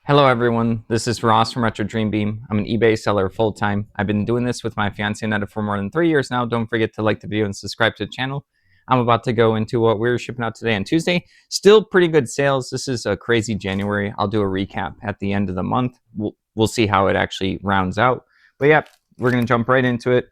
Hello everyone, this is Ross from Retro Dream Beam. I'm an eBay seller full-time. I've been doing this with my fiance Netta for more than 3 years now. Don't forget to like the video and subscribe to the channel. I'm about to go into what we're shipping out today on Tuesday. Still pretty good sales. This is a crazy January. I'll do a recap at the end of the month. We'll see how it actually rounds out. But yeah, we're going to jump right into it.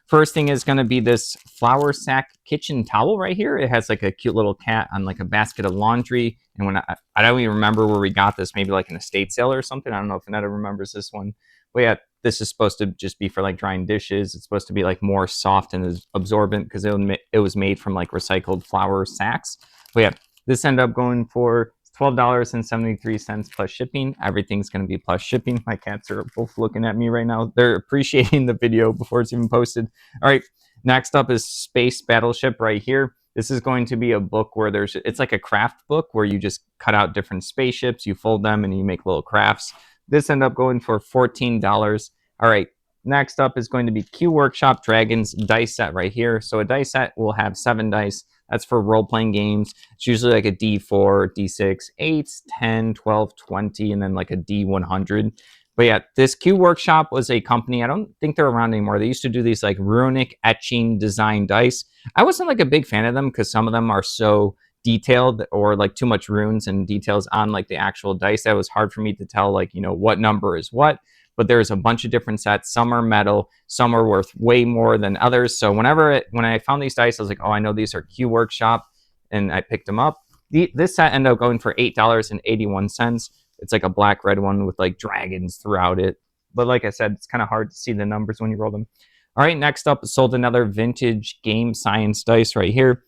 First thing is going to be this flour sack kitchen towel right here. It has like a cute little cat on like a basket of laundry. And when I don't even remember where we got this, maybe like an estate sale or something. I don't know if Annetta remembers this one. But yeah, this is supposed to just be for like drying dishes. It's supposed to be like more soft and absorbent because it was made from like recycled flour sacks. But yeah, this ended up going for $12.73 plus shipping. Everything's going to be plus shipping. My cats are both looking at me right now. They're appreciating the video before it's even posted. All right, next up is Space Battleship right here. This is going to be a book where it's like a craft book where you just cut out different spaceships, you fold them, and you make little crafts. This ended up going for $14. All right, next up is going to be Q Workshop Dragons dice set right here. So a dice set will have 7 dice. That's for role-playing games. It's usually like a D4, D6, 8, 10, 12, 20, and then like a D100. But yeah, this Q Workshop was a company. I don't think they're around anymore. They used to do these like runic etching design dice. I wasn't like a big fan of them because some of them are so detailed or like too much runes and details on like the actual dice that it was hard for me to tell like, you know, what number is what. But there's a bunch of different sets. Some are metal, some are worth way more than others. So when I found these dice, I was like, oh, I know these are Q Workshop, and I picked them up. This set ended up going for $8.81. It's like a black red one with like dragons throughout it. But like I said, it's kind of hard to see the numbers when you roll them. All right, next up, sold another vintage game science dice right here.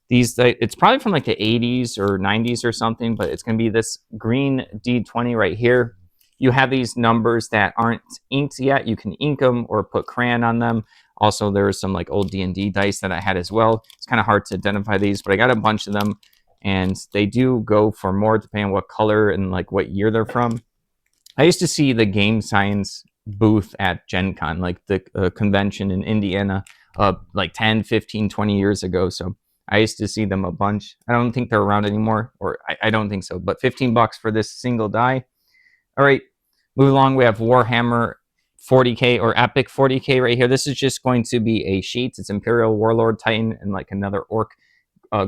It's probably from like the 80s or 90s or something, but it's going to be this green D20 right here. You have these numbers that aren't inked yet. You can ink them or put crayon on them. Also, there's some like old D&D dice that I had as well. It's kind of hard to identify these, but I got a bunch of them, and they do go for more depending on what color and like what year they're from. I used to see the game science booth at Gen Con, like the convention in Indiana, like 10, 15, 20 years ago. So I used to see them a bunch. I don't think they're around anymore, or I don't think so, but $15 for this single die. All right, move along. We have Warhammer 40K or Epic 40K right here. This is just going to be a sheet. It's Imperial Warlord Titan and like another Orc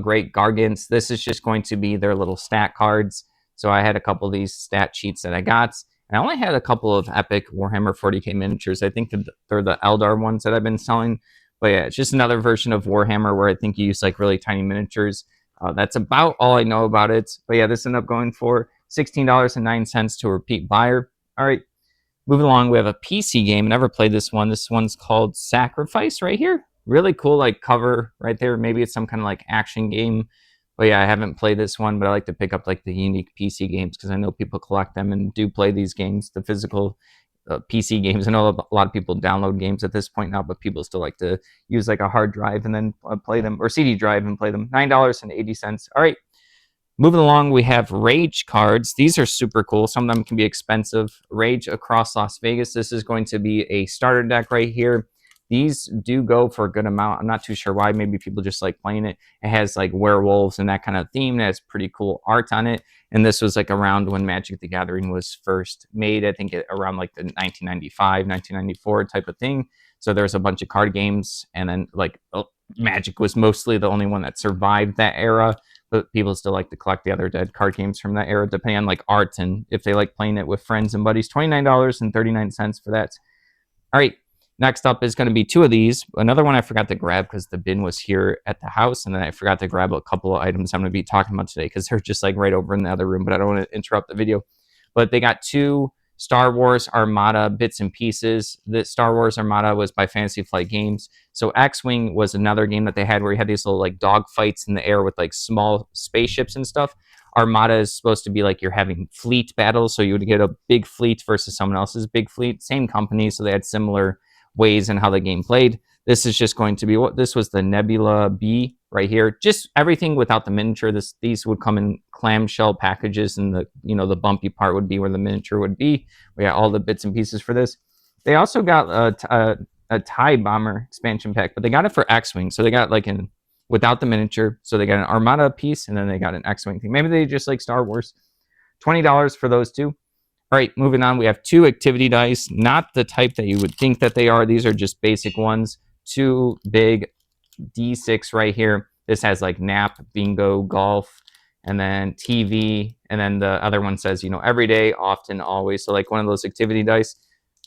Great Gargants. This is just going to be their little stat cards. So I had a couple of these stat sheets that I got. And I only had a couple of Epic Warhammer 40K miniatures. I think they're the Eldar ones that I've been selling. But yeah, it's just another version of Warhammer where I think you use like really tiny miniatures. That's about all I know about it. But yeah, this ended up going for $16.09 to a repeat buyer. All right, moving along, we have a PC game. I never played this one. This one's called Sacrifice right here. Really cool, like cover right there. Maybe it's some kind of like action game. But yeah, I haven't played this one, but I like to pick up like the unique PC games because I know people collect them and do play these games, the physical PC games. I know a lot of people download games at this point now, but people still like to use like a hard drive and then play them, or CD drive and play them. $9.80. All right. Moving along, we have Rage cards. These are super cool. Some of them can be expensive. Rage Across Las Vegas. This is going to be a starter deck right here. These do go for a good amount. I'm not too sure why. Maybe people just like playing it. It has like werewolves and that kind of theme. It has pretty cool art on it. And this was like around when Magic the Gathering was first made. I think around like the 1995, 1994 type of thing. So there's a bunch of card games. And then like Magic was mostly the only one that survived that era. But people still like to collect the other dead card games from that era, depending on like art and if they like playing it with friends and buddies. $29.39 for that. All right. Next up is going to be 2 of these. Another one I forgot to grab because the bin was here at the house, and then I forgot to grab a couple of items I'm going to be talking about today because they're just like right over in the other room, but I don't want to interrupt the video. But they got 2 Star Wars Armada bits and pieces. The Star Wars Armada was by Fantasy Flight Games. So X-Wing was another game that they had where you had these little like dog fights in the air with like small spaceships and stuff. Armada is supposed to be like you're having fleet battles, so you would get a big fleet versus someone else's big fleet. Same company, so they had similar ways and how the game played. This is just going to be what this was, the Nebula B right here. Just everything without the miniature. These would come in clamshell packages, and the bumpy part would be where the miniature would be. We got all the bits and pieces for this. They also got a TIE Bomber expansion pack, but they got it for X-Wing. So they got like without the miniature. So they got an Armada piece, and then they got an X-Wing thing. Maybe they just like Star Wars. $20 for those 2. All right, moving on, we have 2 activity dice, not the type that you would think that they are. These are just basic ones. 2 big D6 right here. This has like nap, bingo, golf, and then TV. And then the other one says, you know, every day, often, always. So like one of those activity dice.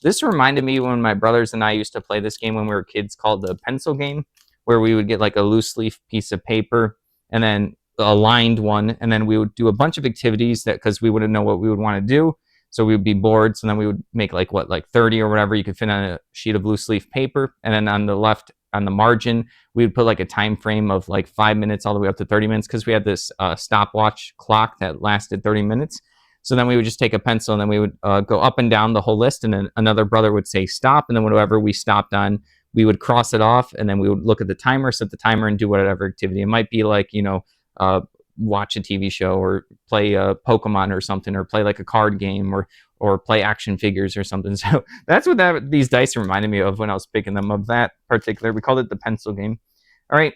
This reminded me when my brothers and I used to play this game when we were kids called the pencil game, where we would get like a loose leaf piece of paper and then a lined one. And then we would do a bunch of activities that because we wouldn't know what we would want to do. So we would be bored. So then we would make like 30 or whatever you could fit on a sheet of loose leaf paper. And then on the left, on the margin, we would put like a time frame of like 5 minutes all the way up to 30 minutes because we had this stopwatch clock that lasted 30 minutes. So then we would just take a pencil and then we would go up and down the whole list. And then another brother would say stop. And then whatever we stopped on, we would cross it off. And then we would look at the timer, set the timer, and do whatever activity. It might be like, you know, watch a TV show or play a Pokemon or something, or play like a card game, or play action figures or something. So that's what these dice reminded me of when I was picking them, of that particular. We called it the pencil game. All right,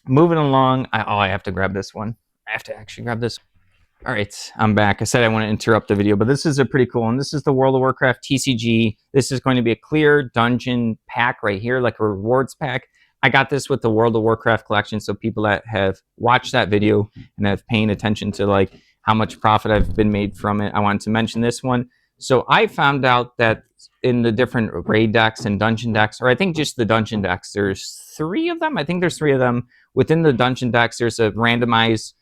moving along. I have to grab this one. I have to actually grab this. All right, I'm back. I said I want to interrupt the video, but this is a pretty cool one. This is the World of Warcraft TCG. This is going to be a clear dungeon pack right here, like a rewards pack. I got this with the World of Warcraft collection, so people that have watched that video and have paying attention to like how much profit I've been made from it, I wanted to mention this one. So I found out that in the different raid decks and dungeon decks, or I think just the dungeon decks, there's 3 of them. I think there's 3 of them. Within the dungeon decks, there's a randomized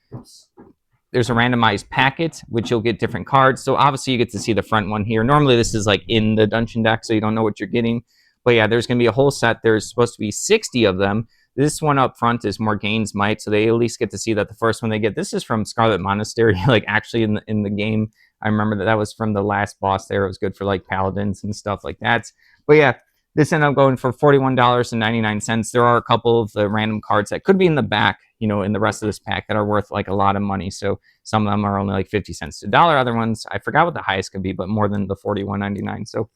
packet, which you'll get different cards. So obviously you get to see the front one here. Normally this is like in the dungeon deck, so you don't know what you're getting. But yeah, there's going to be a whole set. There's supposed to be 60 of them. This one up front is Morgaine's Might, so they at least get to see that the first one they get. This is from Scarlet Monastery, like actually in the game. I remember that was from the last boss there. It was good for like paladins and stuff like that. But yeah, this ended up going for $41.99. There are a couple of the random cards that could be in the back, you know, in the rest of this pack that are worth like a lot of money. So some of them are only like 50 cents to $1. Other ones, I forgot what the highest could be, but more than the $41.99. So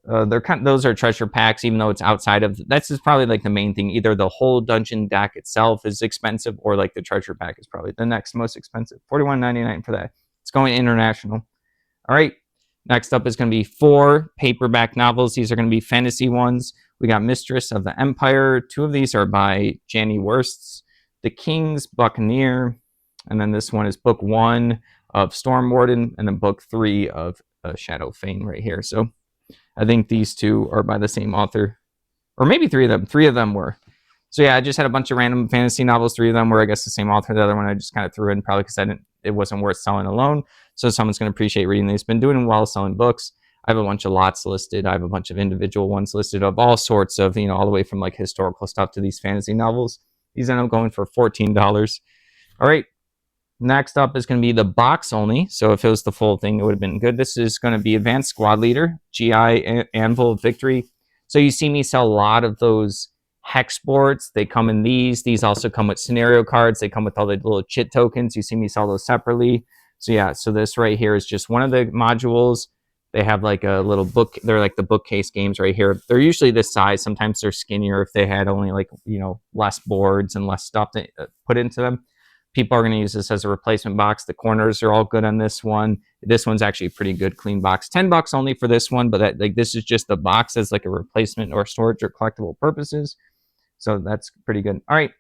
those are treasure packs, even though it's outside of. That's is probably like the main thing. Either the whole dungeon deck itself is expensive, or like the treasure pack is probably the next most expensive. $41.99 for that. It's going international. All right. Next up is going to be 4 paperback novels. These are going to be fantasy ones. We got Mistress of the Empire. 2 of these are by Janie Wursts. The King's Buccaneer. And then this one is book 1 of Storm Warden, and then book 3 of Shadow Fane right here. So I think these 2 are by the same author, or maybe 3 of them. 3 of them were. So yeah, I just had a bunch of random fantasy novels. 3 of them were, I guess, the same author. The other one I just kind of threw in probably because it wasn't worth selling alone. So someone's going to appreciate reading these. Been doing well selling books. I have a bunch of lots listed. I have a bunch of individual ones listed of all sorts of, you know, all the way from like historical stuff to these fantasy novels. These end up going for $14. All right. Next up is going to be the box only. So if it was the full thing, it would have been good. This is going to be Advanced Squad Leader, GI Anvil of Victory. So you see me sell a lot of those hex boards. They come in these. These also come with scenario cards. They come with all the little chit tokens. You see me sell those separately. So yeah, so this right here is just one of the modules. They have like a little book. They're like the bookcase games right here. They're usually this size. Sometimes they're skinnier if they had only like, you know, less boards and less stuff to put into them. People are going to use this as a replacement box. The corners are all good on this one. This one's actually a pretty good clean box. $10 only for this one, but like this is just the box as like a replacement or storage or collectible purposes. So that's pretty good. All right,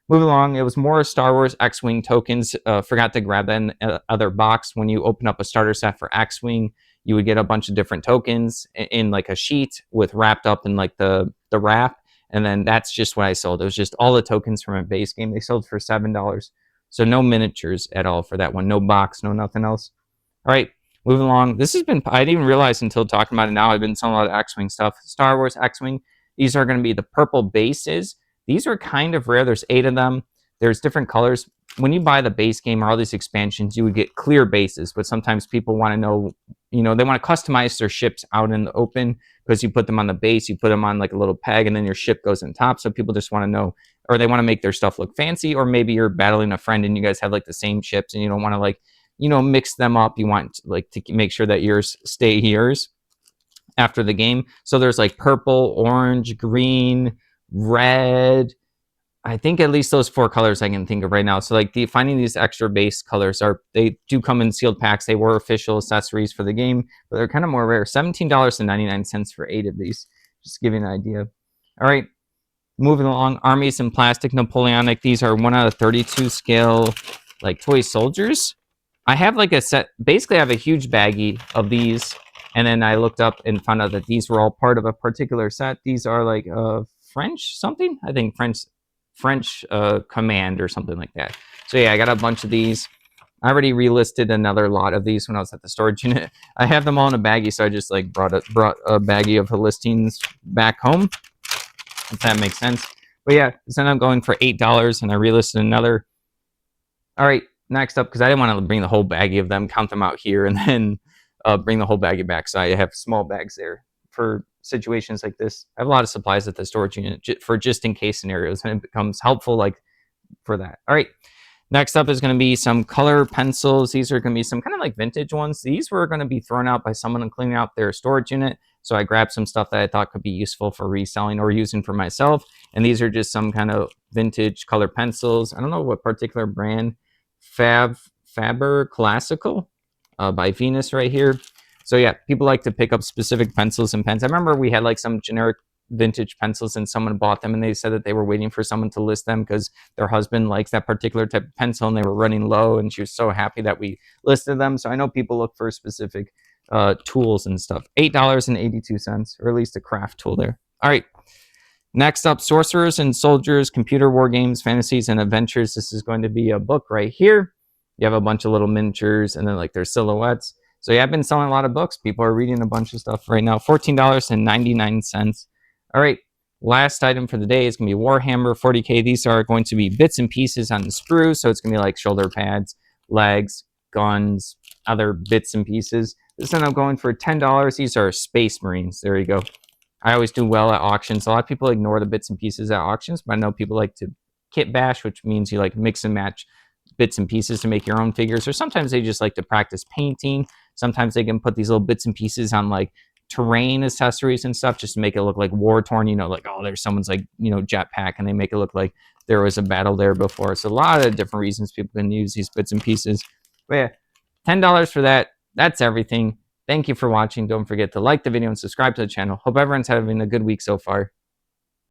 moving along. It was more Star Wars X-Wing tokens. Forgot to grab that in the other box. When you open up a starter set for X-Wing, you would get a bunch of different tokens in like a sheet with wrapped up in like the wrap. And then that's just what I sold. It was just all the tokens from a base game. They sold for $7. So no miniatures at all for that one. No box, no nothing else. All right, moving along. This has been, I didn't even realize until talking about it now, I've been selling a lot of X-Wing stuff. Star Wars X-Wing. These are going to be the purple bases. These are kind of rare. There's 8 of them. There's different colors. When you buy the base game or all these expansions, you would get clear bases, but sometimes people want to know, you know, they want to customize their ships out in the open because you put them on the base, you put them on like a little peg, and then your ship goes on top. So people just want to know, or they want to make their stuff look fancy, or maybe you're battling a friend and you guys have like the same ships and you don't want to like, you know, mix them up. You want like to make sure that yours stay yours after the game. So there's like purple, orange, green, red. I think at least those 4 colors I can think of right now. So like finding these extra base colors they do come in sealed packs. They were official accessories for the game, but they're kind of more rare. $17.99 for 8 of these. Just to give you an idea. All right, moving along. Armies in plastic Napoleonic. These are 1 out of 32 scale, like toy soldiers. I have like a set. Basically, I have a huge baggie of these, and then I looked up and found out that these were all part of a particular set. These are like French something. I think French command or something like that. So yeah, I got a bunch of these. I already relisted another lot of these when I was at the storage unit. I have them all in a baggie, so I just like brought a baggie of listings back home, if that makes sense. But yeah, so then I'm going for $8, and I relisted another. All right, next up, because I didn't want to bring the whole baggie of them, count them out here, and then bring the whole baggie back. So I have small bags there for situations like this. I have a lot of supplies at the storage unit for just in case scenarios, and it becomes helpful like for that. All right, next up is going to be some color pencils. These are going to be some kind of like vintage ones. These were going to be thrown out by someone and cleaning out their storage unit, so I grabbed some stuff that I thought could be useful for reselling or using for myself. And these are just some kind of vintage color pencils. I don't know what particular brand. Faber Classical by Venus right here. So yeah, people like to pick up specific pencils and pens. I remember we had like some generic vintage pencils and someone bought them and they said that they were waiting for someone to list them because their husband likes that particular type of pencil and they were running low, and she was so happy that we listed them. So I know people look for specific tools and stuff. $8.82, or at least a craft tool there. All right. Next up, Sorcerers and Soldiers, Computer War Games, Fantasies, and Adventures. This is going to be a book right here. You have a bunch of little miniatures and then like their silhouettes. So yeah, I've been selling a lot of books. People are reading a bunch of stuff right now. $14.99. All right, last item for the day is going to be Warhammer 40K. These are going to be bits and pieces on the sprue. So it's going to be like shoulder pads, legs, guns, other bits and pieces. This end up going for $10. These are Space Marines. There you go. I always do well at auctions. A lot of people ignore the bits and pieces at auctions, but I know people like to kit bash, which means you like mix and match bits and pieces to make your own figures, or sometimes they just like to practice painting. Sometimes they can put these little bits and pieces on like terrain accessories and stuff just to make it look like war torn, like, oh, there's someone's like, jetpack, and they make it look like there was a battle there before. So a lot of different reasons people can use these bits and pieces. But yeah, $10 for that. That's everything. Thank you for watching. Don't forget to like the video and subscribe to the channel. Hope everyone's having a good week so far.